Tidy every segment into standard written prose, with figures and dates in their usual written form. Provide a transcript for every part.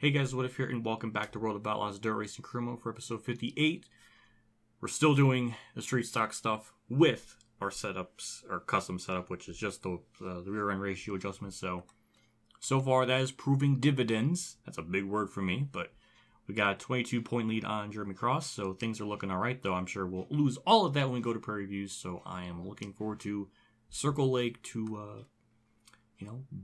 Hey guys, What If here, and welcome back to World of Outlaws Dirt Racing Career Mode for episode 58. We're still doing the street stock stuff with our setups, our custom setup, which is just the rear end ratio adjustment. So far that is proving dividends. That's a big word for me, but we got a 22-point lead on Jeremy Cross, so things are looking all right, though I'm sure we'll lose all of that when we go to Prairie Views, so I am looking forward to Circle Lake to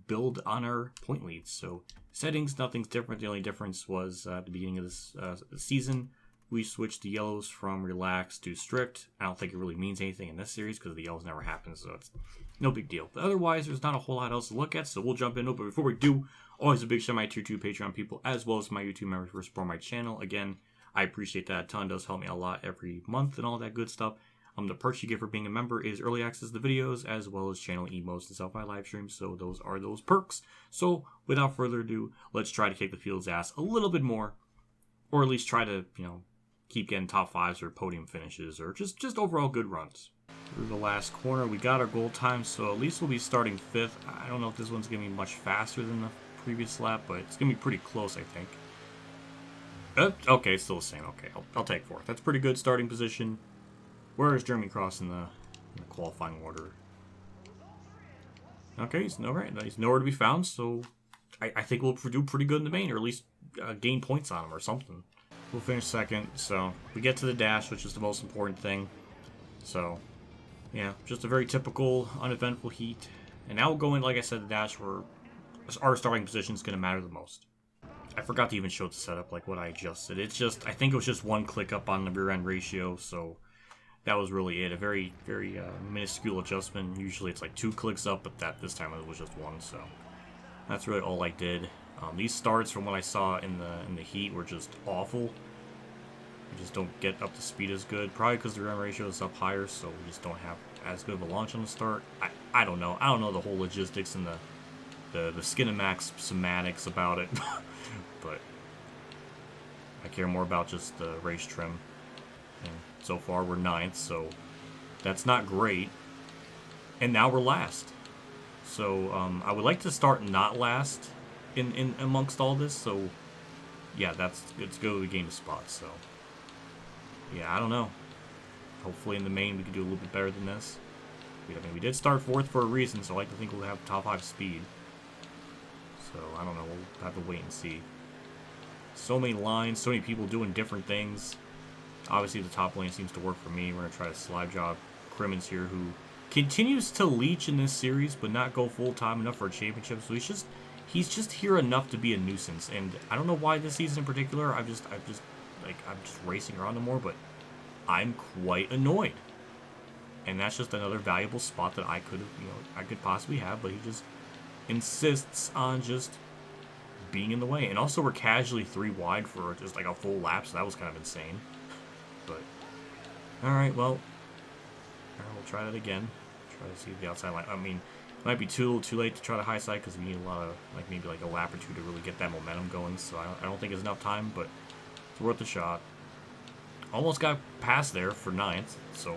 build on our point leads. So settings, nothing's different. The only difference was at the beginning of this season, we switched the yellows from relaxed to strict. I don't think it really means anything in this series because the yellows never happen, so it's no big deal. But otherwise, there's not a whole lot else to look at, so we'll jump into it. But before we do, always a big shout out to my Tier 2 Patreon people, as well as my YouTube members for supporting my channel. Again, I appreciate that a ton. It does help me a lot every month and all that good stuff. The perks you get for being a member is early access to the videos, as well as channel emotes and self-fi live streams. So those are those perks. So without further ado, let's try to kick the field's ass a little bit more, or at least try to, keep getting top fives or podium finishes, or just overall good runs. Through the last corner, we got our goal time, so at least we'll be starting fifth. I don't know if this one's gonna be much faster than the previous lap, but it's gonna be pretty close, I think. Okay, it's still the same. Okay, I'll take fourth. That's pretty good starting position. Where is Jeremy Cross in the qualifying order? Okay, he's nowhere to be found, so I think we'll do pretty good in the main, or at least gain points on him or something. We'll finish second, so we get to the dash, which is the most important thing. So, yeah, just a very typical, uneventful heat. And now we'll go in, like I said, the dash where our starting position is going to matter the most. I forgot to even show the setup, like what I adjusted. I think it was just one click up on the rear end ratio, so that was really it. A very, very minuscule adjustment. Usually it's like 2 clicks up, but this time it was just 1. So that's really all I did. These starts, from what I saw in the heat, were just awful. We just don't get up to speed as good. Probably because the rear end ratio is up higher, so we just don't have as good of a launch on the start. I don't know. I don't know the whole logistics and the Skinemax semantics about it, but I care more about just the race trim. And so far we're 9th, so that's not great. And now we're last. So I would like to start not last in amongst all this. So yeah, it's go to gain the spot. So yeah, I don't know. Hopefully in the main we can do a little bit better than this. We did start 4th for a reason, so I like to think we'll have top 5 speed. So I don't know. We'll have to wait and see. So many lines, so many people doing different things. Obviously, the top lane seems to work for me. We're going to try to slide job Crimmins here, who continues to leech in this series, but not go full-time enough for a championship. So he's just here enough to be a nuisance. And I don't know why this season in particular. I'm just racing around him more, but I'm quite annoyed. And that's just another valuable spot that I could possibly have, but he just insists on just being in the way. And also, we're casually 3 wide for just like a full lap, so that was kind of insane. But alright, well, we'll try that again. Try to see the outside line. I mean, it might be too late to try the high side because we need a lot of, maybe a lap or 2 to really get that momentum going. So I don't think it's enough time, but it's worth a shot. Almost got past there for 9th, so,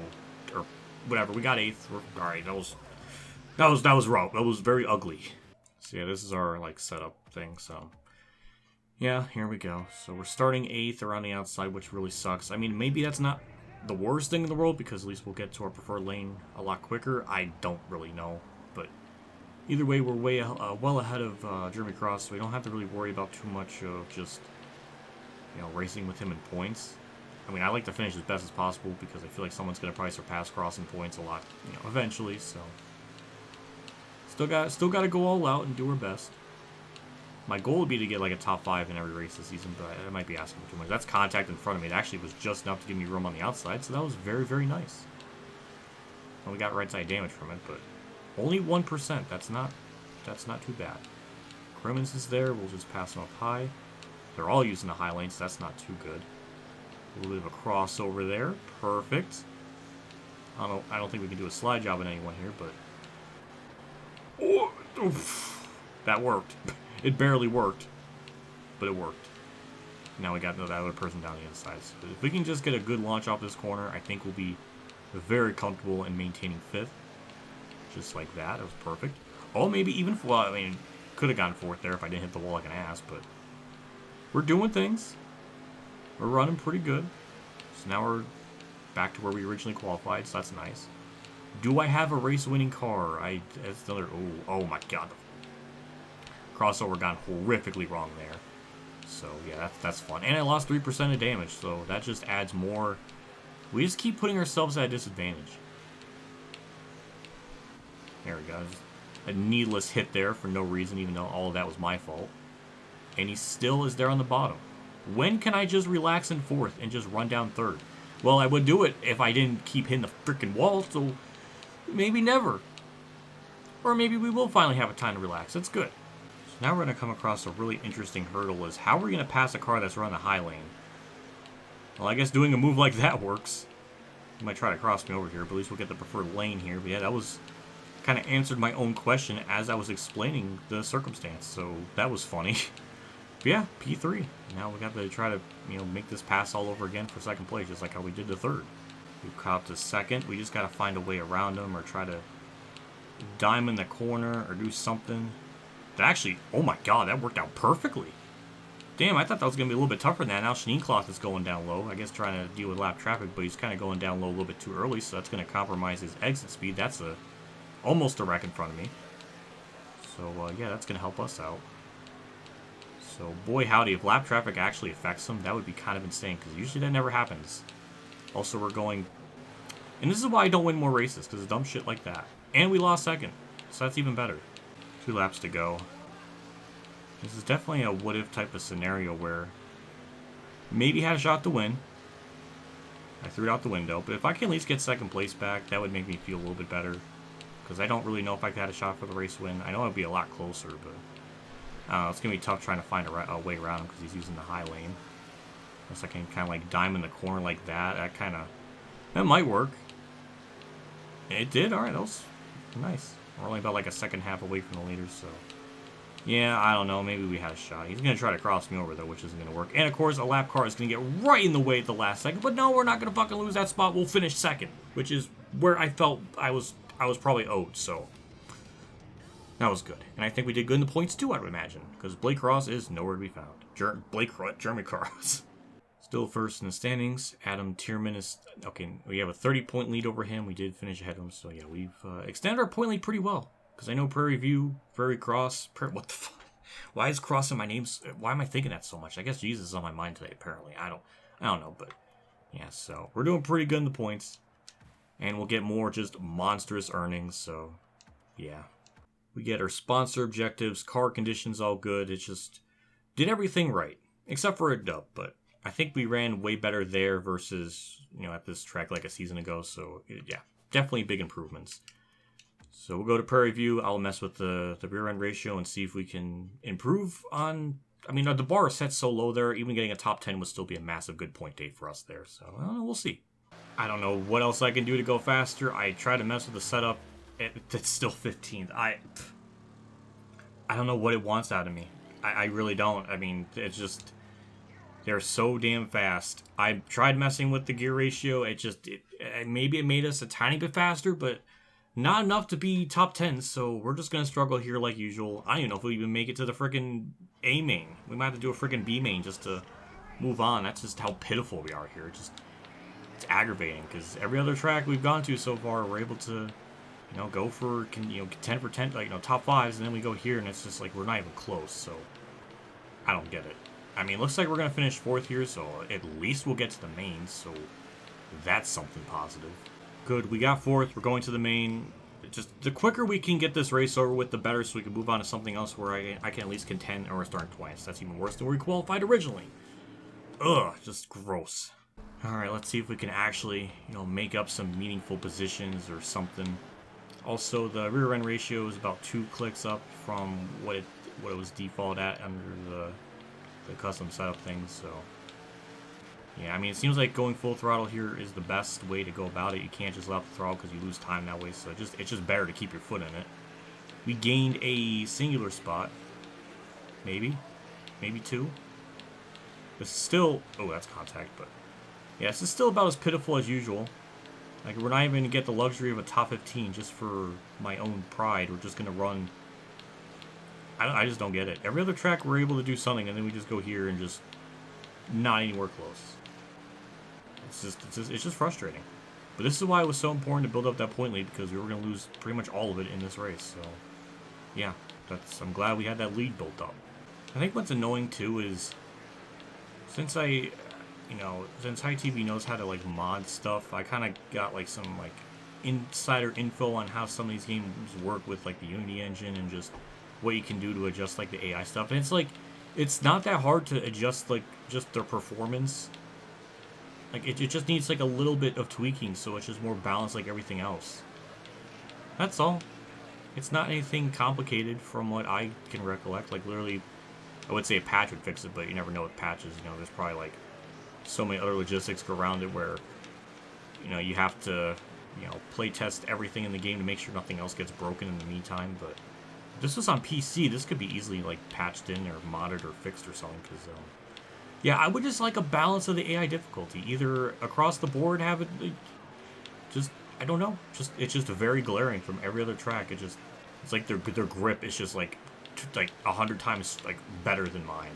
or whatever. We got 8th. Alright, that was rough. That was very ugly. So yeah, this is our setup thing. So yeah, here we go. So we're starting 8th around the outside, which really sucks. I mean, maybe that's not the worst thing in the world, because at least we'll get to our preferred lane a lot quicker. I don't really know. But either way, we're way well ahead of Jeremy Cross, so we don't have to really worry about too much of just, racing with him in points. I mean, I like to finish as best as possible, because I feel like someone's going to probably surpass Cross in points a lot, eventually, so still got to go all out and do our best. My goal would be to get a top 5 in every race this season, but I might be asking for too much. That's contact in front of me. It actually was just enough to give me room on the outside, so that was very, very nice. Well, we got right side damage from it, but only 1%. That's not too bad. Crimmins is there. We'll just pass them up high. They're all using the high lane, so that's not too good. A little bit of a crossover there. Perfect. I don't think we can do a slide job on anyone here, but that worked. It barely worked, but it worked. Now we got that other person down the inside. So if we can just get a good launch off this corner, I think we'll be very comfortable in maintaining 5th. Just like that. That was perfect. Oh, maybe even, well, I mean, could have gone 4th there if I didn't hit the wall like an ass, but we're doing things. We're running pretty good. So now we're back to where we originally qualified, so that's nice. Do I have a race-winning car? That's another... Oh my god. Crossover gone horrifically wrong there. So, yeah, that's fun. And I lost 3% of damage, so that just adds more. We just keep putting ourselves at a disadvantage. There we go. Just a needless hit there for no reason, even though all of that was my fault. And he still is there on the bottom. When can I just relax in fourth and just run down third? Well, I would do it if I didn't keep hitting the freaking wall, so maybe never. Or maybe we will finally have a time to relax. That's good. So now we're going to come across a really interesting hurdle is how we're going to pass a car that's running the high lane. Well, I guess doing a move like that works. You might try to cross me over here, but at least we'll get the preferred lane here. But yeah, that was kind of answered my own question as I was explaining the circumstance, so that was funny. But yeah, P3. Now we got to try to, make this pass all over again for second place, just like how we did the third. We caught up to second. We just got to find a way around them or try to dime in the corner or do something. That actually, oh my god, that worked out perfectly. Damn, I thought that was going to be a little bit tougher than that. Now Schneekloth is going down low. I guess trying to deal with lap traffic, but he's kind of going down low a little bit too early, so that's going to compromise his exit speed. That's almost a wreck in front of me. So, yeah, that's going to help us out. So, boy howdy, if lap traffic actually affects him, that would be kind of insane, because usually that never happens. Also, we're going... And this is why I don't win more races, because of dumb shit like that. And we lost second, so that's even better. 2 laps to go. This is definitely a what-if type of scenario where maybe had a shot to win. I threw it out the window, but if I can at least get second place back, that would make me feel a little bit better. Because I don't really know if I had a shot for the race win. I know it would be a lot closer, but... I don't know, it's going to be tough trying to find a way around him because he's using the high lane. Unless I can kind of like dime in the corner like that. That might work. It did. Alright, that was nice. We're only about like a second half away from the leaders, so... Yeah, I don't know. Maybe we had a shot. He's going to try to cross me over, though, which isn't going to work. And, of course, a lap car is going to get right in the way at the last second. But no, we're not going to fucking lose that spot. We'll finish second, which is where I felt I was probably owed, so... That was good. And I think we did good in the points, too, I would imagine. Because Blake Cross is nowhere to be found. Jeremy Cross. Still first in the standings. Adam Tierman is... Okay, we have a 30-point lead over him. We did finish ahead of him. So, yeah, we've extended our point lead pretty well. Because I know Prairie View, Prairie Cross... what the fuck? Why is Cross in my names? Why am I thinking that so much? I guess Jesus is on my mind today, apparently. I don't know, but... Yeah, so we're doing pretty good in the points. And we'll get more just monstrous earnings, so... Yeah. We get our sponsor objectives, car conditions all good. It just did everything right, except for a dub. But I think we ran way better there versus, at this track like a season ago. So, yeah, definitely big improvements. So we'll go to Prairie View. I'll mess with the rear end ratio and see if we can improve on... I mean, the bar is set so low there. Even getting a top 10 would still be a massive good point day for us there. So, we'll see. I don't know what else I can do to go faster. I try to mess with the setup. It's still 15th. I don't know what it wants out of me. I really don't. I mean, it's just... They're so damn fast. I tried messing with the gear ratio. Maybe it made us a tiny bit faster, but not enough to be top 10. So we're just going to struggle here like usual. I don't even know if we even make it to the freaking A main. We might have to do a freaking B main just to move on. That's just how pitiful we are here. It's aggravating because every other track we've gone to so far, we're able to... go for, 10 for 10, top 5s, and then we go here, and it's just like, we're not even close, so I don't get it. I mean, it looks like we're going to finish 4th here, so at least we'll get to the main, so that's something positive. Good, we got 4th, we're going to the main. Just, the quicker we can get this race over with, the better, so we can move on to something else where I can at least contend, or we're starting twice. That's even worse than where we qualified originally. Ugh, just gross. Alright, let's see if we can actually, make up some meaningful positions or something. Also, the rear end ratio is about 2 clicks up from what it was default at under the custom setup thing. So, yeah, I mean, it seems like going full throttle here is the best way to go about it. You can't just let off the throttle because you lose time that way. So it's just better to keep your foot in it. We gained a singular spot, maybe 2. This is still that's contact, but yeah, this is still about as pitiful as usual. Like, we're not even going to get the luxury of a top 15 just for my own pride. We're just going to run I just don't get it. Every other track we're able to do something, and then we just go here and just not anywhere close. It's just frustrating. But this is why it was so important to build up that point lead, because we were going to lose pretty much all of it in this race. So, yeah, I'm glad we had that lead built up. I think what's annoying too is since High TV knows how to like mod stuff, I kind of got like some like insider info on how some of these games work with like the Unity engine and just what you can do to adjust like the AI stuff. And it's like it's not that hard to adjust like just their performance. Like, it just needs, like, a little bit of tweaking so it's just more balanced like everything else. That's all. It's not anything complicated from what I can recollect. Like, literally, I would say a patch would fix it, but you never know with patches. You know, there's probably, like, so many other logistics go around it where, you know, you have to, you know, play test everything in the game to make sure nothing else gets broken in the meantime. But if this was on PC, this could be easily, like, patched in or modded or fixed or something, because, yeah, I would just like a balance of the AI difficulty. Either across the board have it, just, I don't know. It's just very glaring from every other track. It's like their grip is just like 100 times like better than mine.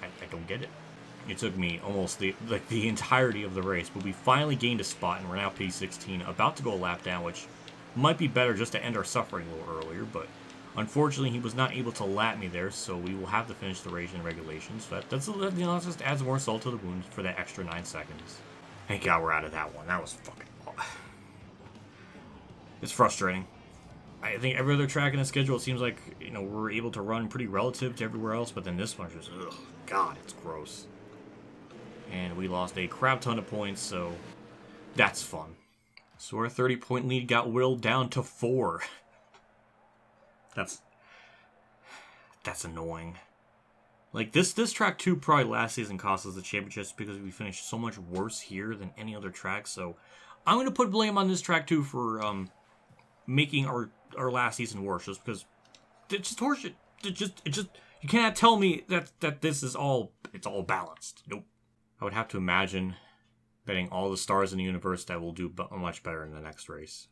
I don't get it. It took me almost the entirety of the race, but we finally gained a spot and we're now P16, about to go a lap down, which might be better just to end our suffering a little earlier, but unfortunately, he was not able to lap me there, so we will have to finish the race in regulations. So that just adds more salt to the wound for that extra 9 seconds. Thank God we're out of that one. That was fucking... It's frustrating. I think every other track in the schedule, it seems like, you know, we're able to run pretty relative to everywhere else, but then this one's just, ugh, God, it's gross. And we lost a crap ton of points, so that's fun. So our 30-point lead got whittled down to 4. That's annoying. Like, this track, too, probably last season cost us the championship because we finished so much worse here than any other track. So I'm going to put blame on this track, too, for making our last season worse. Just because it's just horseshit. It just you cannot tell me that this is all, it's all balanced. Nope. I would have to imagine betting all the stars in the universe that we'll do much better in the next race.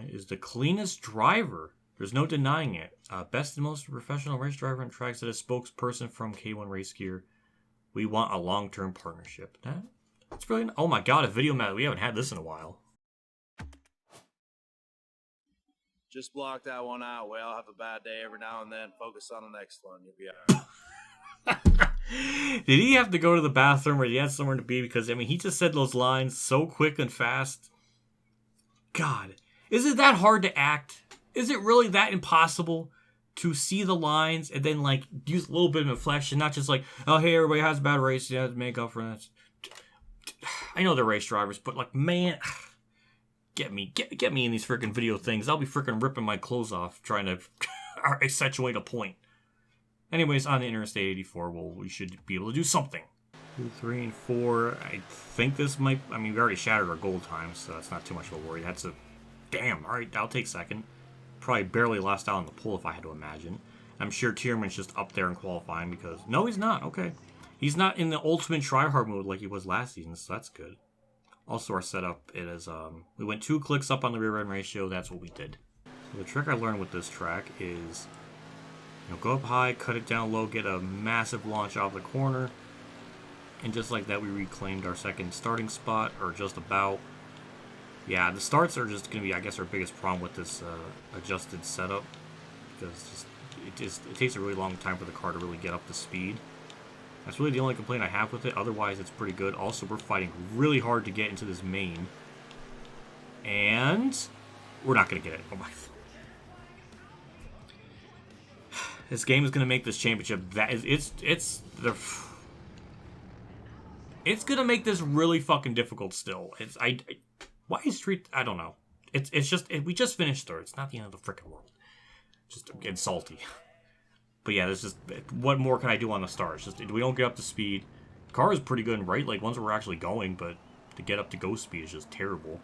Is the cleanest driver. There's no denying it. Best and most professional race driver on tracks that a spokesperson from K1 Race Gear. We want a long-term partnership. That's brilliant. Oh my God, a video map. We haven't had this in a while. Just block that one out. We all have a bad day every now and then. Focus on the next one. You'll be alright. Did he have to go to the bathroom or he had somewhere to be? Because, I mean, he just said those lines so quick and fast. God, is it that hard to act? Is it really that impossible to see the lines and then, like, use a little bit of inflection, not just like, oh, hey, everybody has a bad race, you have to make up for that. I know they're race drivers, but, like, man, get me in these freaking video things. I'll be freaking ripping my clothes off trying to accentuate a point. Anyways, on the Interstate 84, well, we should be able to do something. 2, 3, and 4. I think this might... I mean, we already shattered our goal time, so that's not too much of a worry. That's a... Damn, alright, I'll take second. Probably barely lost out on the pole, if I had to imagine. I'm sure Tierman's just up there in qualifying because... No, he's not. Okay. He's not in the ultimate tryhard mode like he was last season, so that's good. Also, our setup is... we went 2 clicks up on the rear end ratio. That's what we did. So the trick I learned with this track is... You know, go up high, cut it down low, get a massive launch off the corner. And just like that, we reclaimed our second starting spot, or just about. Yeah, the starts are just going to be, I guess, our biggest problem with this adjusted setup. Because it takes a really long time for the car to really get up to speed. That's really the only complaint I have with it. Otherwise, it's pretty good. Also, we're fighting really hard to get into this main. And we're not going to get it. Oh my. This game is going to make this championship, it's going to make this really fucking difficult still. Why is Street, I don't know. We just finished third. It's not the end of the freaking world. Just getting salty. But yeah, there's just, what more can I do on the stars? Just, we don't get up to speed. The car is pretty good, right? Like, once we're actually going, but to get up to go speed is just terrible.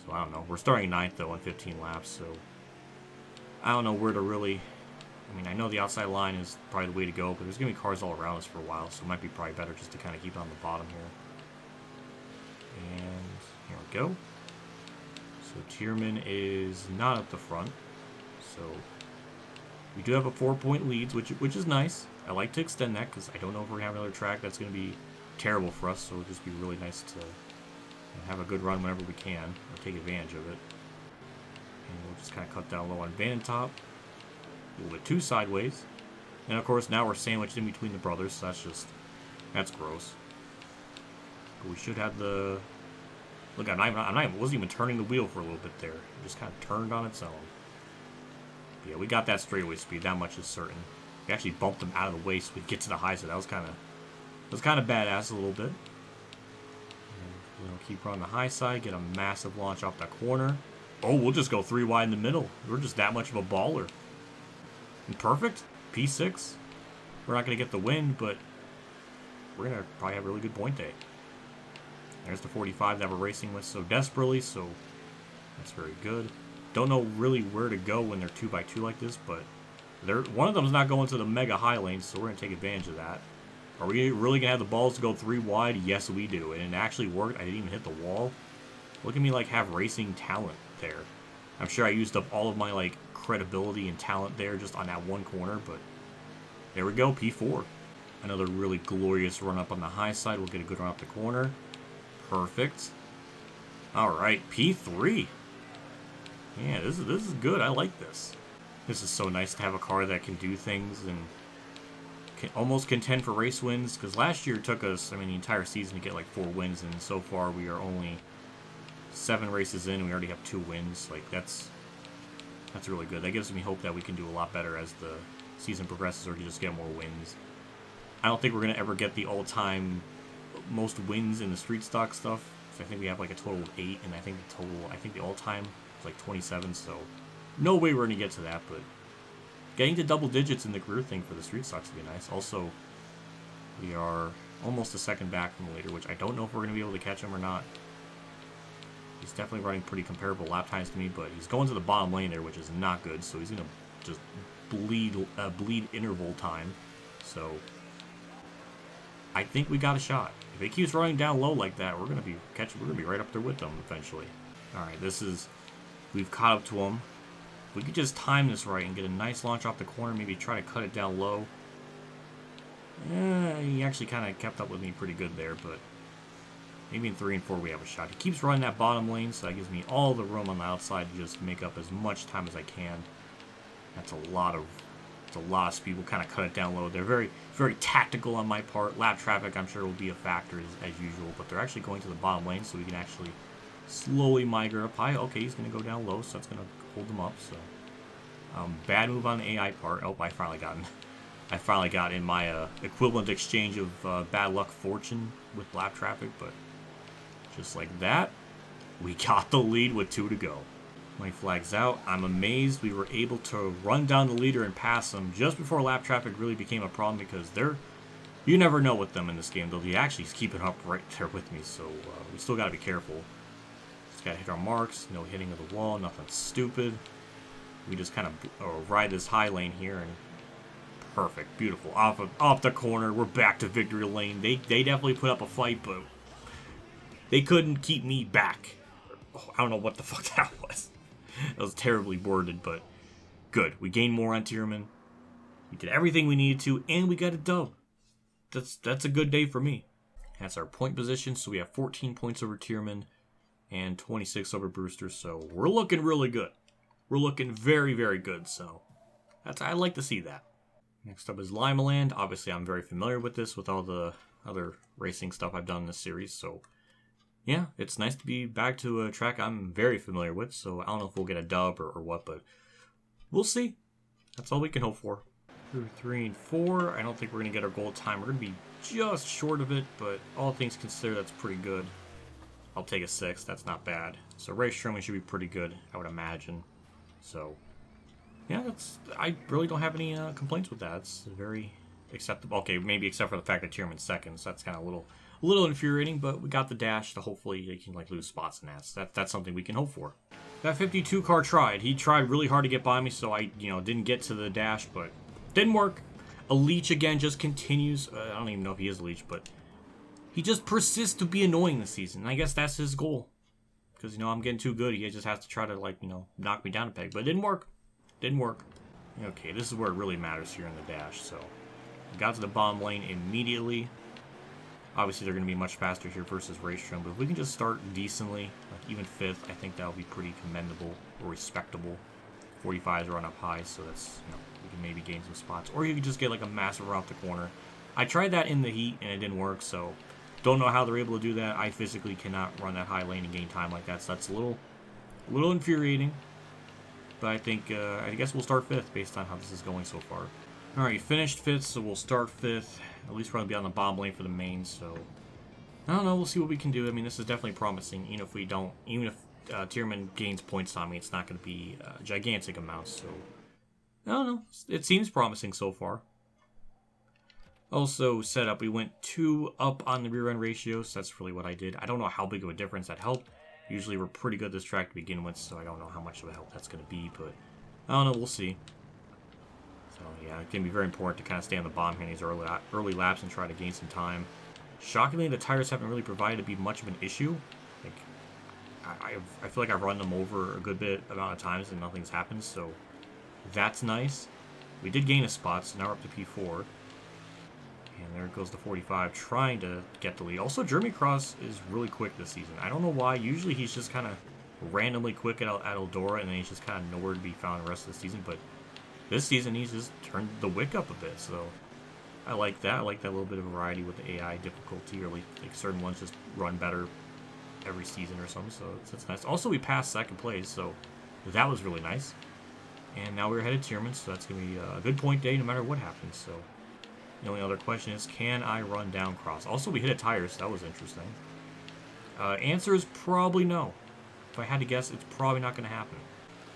So, I don't know. We're starting 9th, though, on 15 laps, so I don't know where to really... I mean, I know the outside line is probably the way to go, but there's going to be cars all around us for a while, so it might be probably better just to kind of keep it on the bottom here. And here we go. So Tierman is not at the front, so We do have a 4-point lead, which is nice. I like to extend that because I don't know if we're going to have another track that's going to be terrible for us, so it'll just be really nice to have a good run whenever we can, or take advantage of it. And we'll just kind of cut down low on Van Top. A little bit too sideways. And of course, now we're sandwiched in between the brothers, so that's gross. But we should have the... Look, wasn't even turning the wheel for a little bit there. It just kind of turned on its own. But yeah, we got that straightaway speed. That much is certain. We actually bumped them out of the way so we get to the high, so that was kind of badass a little bit. And we'll keep running the high side, get a massive launch off that corner. Oh, we'll just go 3 wide in the middle. We're just that much of a baller. And perfect. P6. We're not going to get the win, but we're going to probably have a really good point day. There's the 45 that we're racing with so desperately, so that's very good. Don't know really where to go when they're 2x2 like this, but one of them's not going to the mega high lane, so we're going to take advantage of that. Are we really going to have the balls to go 3 wide? Yes, we do. And it actually worked. I didn't even hit the wall. Look at me like have racing talent there. I'm sure I used up all of my like credibility and talent there just on that one corner, but there we go, P4. Another really glorious run up on the high side. We'll get a good run up the corner. Perfect. Alright, P3. Yeah, this is good. I like this. This is so nice to have a car that can do things and can almost contend for race wins, because last year it took us, the entire season to get like 4 wins, and so far we are only 7 races in and we already have 2 wins. Like, that's really good. That gives me hope that we can do a lot better as the season progresses, or to just get more wins. I don't think we're going to ever get the all-time most wins in the street stock stuff. So I think we have like a total of 8, and I think the all-time is like 27, so no way we're going to get to that, but getting to double digits in the career thing for the street stocks would be nice. Also, we are almost a second back from the leader, which I don't know if we're going to be able to catch him or not. He's definitely running pretty comparable lap times to me, but he's going to the bottom lane there, which is not good, so he's going to just bleed interval time. So I think we got a shot. If it keeps running down low like that, we're gonna be right up there with them eventually. Alright, we've caught up to him. If we could just time this right and get a nice launch off the corner, maybe try to cut it down low. He actually kind of kept up with me pretty good there, but maybe in 3 and 4 we have a shot. He keeps running that bottom lane, so that gives me all the room on the outside to just make up as much time as I can. That's a lot of speed. We'll kind of cut it down low. They're very, very tactical on my part. Lap traffic, I'm sure, will be a factor as usual, but they're actually going to the bottom lane, so we can actually slowly migrate up high. Okay, he's going to go down low, so that's going to hold them up. So bad move on the AI part. Oh, I finally got in my equivalent exchange of bad luck fortune with lap traffic, but just like that, we got the lead with 2 to go. My flag's out. I'm amazed we were able to run down the leader and pass them just before lap traffic really became a problem, because you never know with them in this game. They'll be actually keeping up right there with me, so we still got to be careful. Just got to hit our marks, no hitting of the wall, nothing stupid. We just kind of ride this high lane here, and perfect, beautiful. Off the corner, we're back to victory lane. They definitely put up a fight, but they couldn't keep me back. Oh, I don't know what the fuck that was. That was terribly worded, but good. We gained more on Tierman. We did everything we needed to, and we got a dub. That's a good day for me. That's our point position, so we have 14 points over Tierman and 26 over Brewster, so we're looking really good. We're looking very, very good, so I'd like to see that. Next up is Lima Land. Obviously, I'm very familiar with this with all the other racing stuff I've done in this series, so yeah, it's nice to be back to a track I'm very familiar with, so I don't know if we'll get a dub or what, but we'll see. That's all we can hope for. Through 3 and 4, I don't think we're going to get our goal time. We're going to be just short of it, but all things considered, that's pretty good. I'll take a 6. That's not bad. So race trimming should be pretty good, I would imagine. So yeah, I really don't have any complaints with that. It's very acceptable. Okay, maybe except for the fact that Tierman's second, so that's kind of a little infuriating, but we got the dash, so hopefully they can lose spots in that. That's something we can hope for. That 52 car tried. He tried really hard to get by me, so I didn't get to the dash, but didn't work. A leech again just continues. I don't even know if he is a leech, but he just persists to be annoying this season. I guess that's his goal, because I'm getting too good. He just has to try to knock me down a peg, but it didn't work. Okay, this is where it really matters here in the dash. So, got to the bottom lane immediately. Obviously, they're going to be much faster here versus Raystrom, but if we can just start decently, like even 5th, I think that would be pretty commendable or respectable. 45s run up high, so that's, you know, we can maybe gain some spots. Or you could just get like a massive run off the corner. I tried that in the heat, and it didn't work, so don't know how they're able to do that. I physically cannot run that high lane and gain time like that, so that's a little infuriating. But I think, I guess we'll start 5th based on how this is going so far. Alright, finished 5th, so we'll start 5th. At least we're going to be on the bottom lane for the main, so I don't know, we'll see what we can do. I mean, this is definitely promising, even if Tierman gains points on me, it's not going to be gigantic amounts, so I don't know. It seems promising so far. Also, setup, we went 2 up on the rear end ratio, so that's really what I did. I don't know how big of a difference that helped. Usually we're pretty good at this track to begin with, so I don't know how much of a help that's going to be, but I don't know, we'll see. So yeah, it's going to be very important to kind of stay on the bottom here in these early laps and try to gain some time. Shockingly, the tires haven't really provided to be much of an issue. Like, I feel like I've run them over a good bit amount of times and nothing's happened, so that's nice. We did gain a spot, so now we're up to P4. And there goes the 45, trying to get the lead. Also, Jeremy Cross is really quick this season. I don't know why. Usually he's just kind of randomly quick at Eldora, and then he's just kind of nowhere to be found the rest of the season. But this season, he's just turned the wick up a bit, so I like that. I like that little bit of variety with the AI difficulty, or like certain ones just run better every season or something, so it's nice. Also, we passed 2nd place, so that was really nice. And now we're headed to Tierman, so that's going to be a good point day no matter what happens. So the only other question is, can I run down Cross? Also, we hit a tire, so that was interesting. Answer is probably no. If I had to guess, it's probably not going to happen.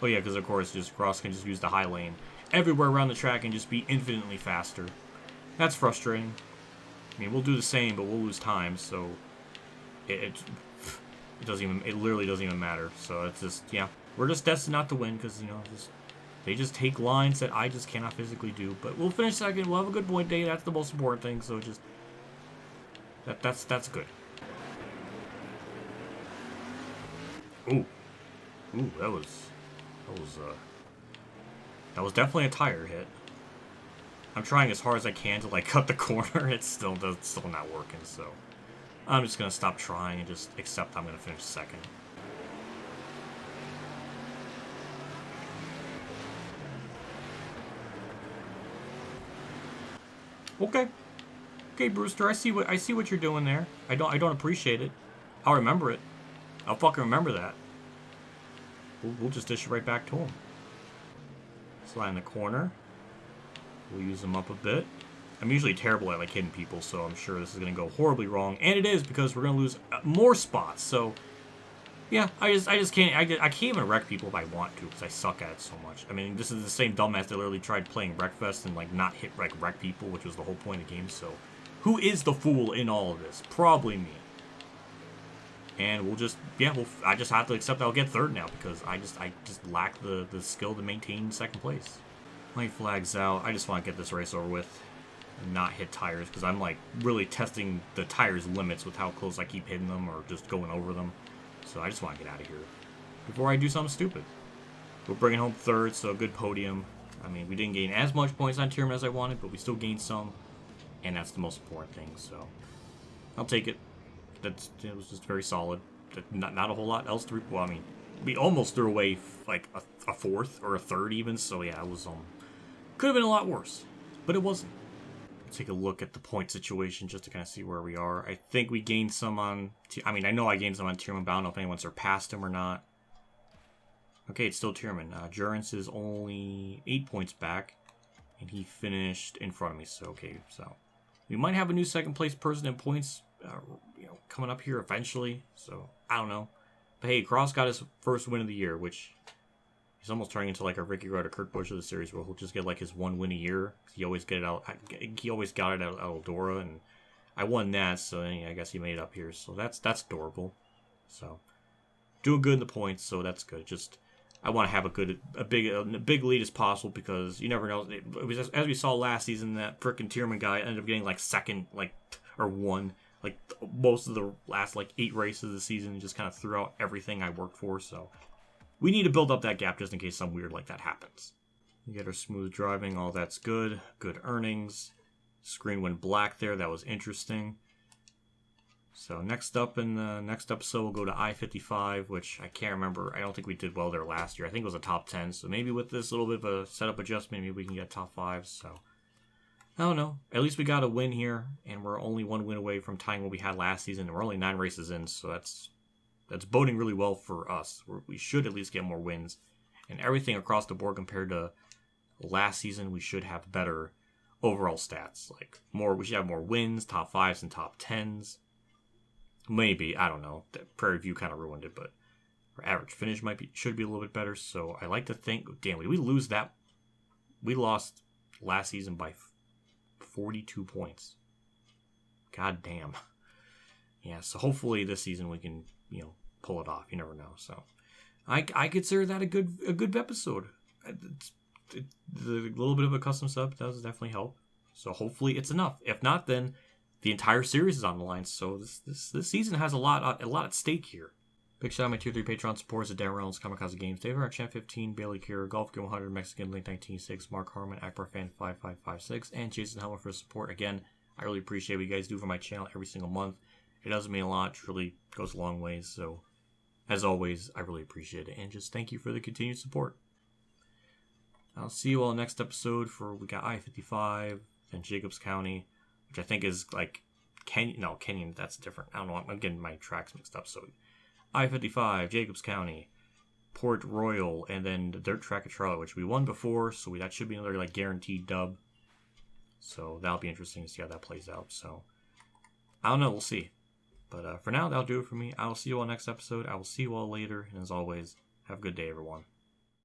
Oh yeah, because of course, just Cross can just use the high lane everywhere around the track and just be infinitely faster. That's frustrating. I mean, we'll do the same, but we'll lose time, so it literally doesn't even matter. So it's just, yeah, we're just destined not to win because, you know, they just take lines that I just cannot physically do. But we'll finish 2nd. We'll have a good point day. That's the most important thing. So just that's good. Ooh, that was definitely a tire hit. I'm trying as hard as I can to like cut the corner. It's still not working. So I'm just gonna stop trying and just accept I'm gonna finish 2nd. Okay, Brewster. I see what you're doing there. I don't appreciate it. I'll remember it. I'll fucking remember that. We'll just dish it right back to him. Slide in the corner. We'll use them up a bit. I'm usually terrible at like hitting people, so I'm sure this is gonna go horribly wrong, and it is because we're gonna lose more spots. So yeah, I just can't. I can't even wreck people if I want to because I suck at it so much. I mean, this is the same dumbass that literally tried playing Wreckfest and like not hit wreck people, which was the whole point of the game. So who is the fool in all of this? Probably me. And we'll just, yeah, I just have to accept I'll get 3rd now because I just lack the skill to maintain 2nd place. White flag's out. I just want to get this race over with and not hit tires because I'm like really testing the tires' limits with how close I keep hitting them or just going over them. So I just want to get out of here before I do something stupid. We're bringing home 3rd, so a good podium. I mean, we didn't gain as much points on Tierman as I wanted, but we still gained some, and that's the most important thing. So I'll take it. It was just very solid. Not a whole lot else to. Well, I mean, we almost threw away like a 4th or a 3rd even. So yeah, it was could have been a lot worse, but it wasn't. Let's take a look at the point situation just to kind of see where we are. I think we gained some on. I mean, I know I gained some on Tierman, but I don't know if anyone surpassed him or not. Okay, it's still Tierman. Jurens is only 8 points back, and he finished in front of me. So okay, so we might have a new 2nd place person in points. Coming up here eventually, so I don't know. But hey, Cross got his 1st win of the year, which he's almost turning into like a Ricky Rudd or Kurt Busch of the series, where he'll just get like his 1 win a year. He always got it out at Eldora, and I won that, so I guess he made it up here. So that's adorable. So doing good in the points, so that's good. Just I want to have a big lead as possible because you never know. It was as we saw last season, that frickin' Tierman guy ended up getting like 2nd, or 1. Like most of the last 8 races of the season, just kind of threw out everything I worked for. So we need to build up that gap just in case something weird like that happens. We get our smooth driving, all that's good. Good earnings. Screen went black there, that was interesting. So next up in the next episode, we'll go to I-55, which I can't remember. I don't think we did well there last year. I think it was a top 10. So maybe with this little bit of a setup adjustment, maybe we can get top 5. So I don't know. At least we got a win here, and we're only 1 win away from tying what we had last season. And we're only 9 races in, so that's boding really well for us. We should at least get more wins. And everything across the board compared to last season, we should have better overall stats. Like we should have more wins, top 5s and top 10s. Maybe, I don't know. The Prairie View kind of ruined it, but our average finish should be a little bit better. So I like to think, damn, did we lose that? We lost last season by 42 points. God damn. Yeah, so hopefully this season we can, pull it off. You never know. So I consider that a good episode. The little bit of a custom sub does definitely help. So hopefully it's enough. If not, then the entire series is on the line, so this season has a lot at stake here. Big shout out to my Tier 3 Patreon supporters at Dan Reynolds, Kamikazegames, David Champ 15, Bailey Kier, Golf Game 100, Mexican Link 1986, Mark Harman, Akbar Fan 5556, and Jason Hellman for support. Again, I really appreciate what you guys do for my channel every single month. It does mean a lot, it truly goes a long ways, so as always, I really appreciate it, and just thank you for the continued support. I'll see you all next episode we got I-55, then Jacobs County, which I think is like Kenyon, that's different. I don't know, I'm getting my tracks mixed up. So I-55, Jacobs County, Port Royal, and then the Dirt Track of Charlotte, which we won before, so that should be another like guaranteed dub. So that'll be interesting to see how that plays out. So I don't know, we'll see. But for now, that'll do it for me. I will see you all next episode. I will see you all later, and as always, have a good day, everyone.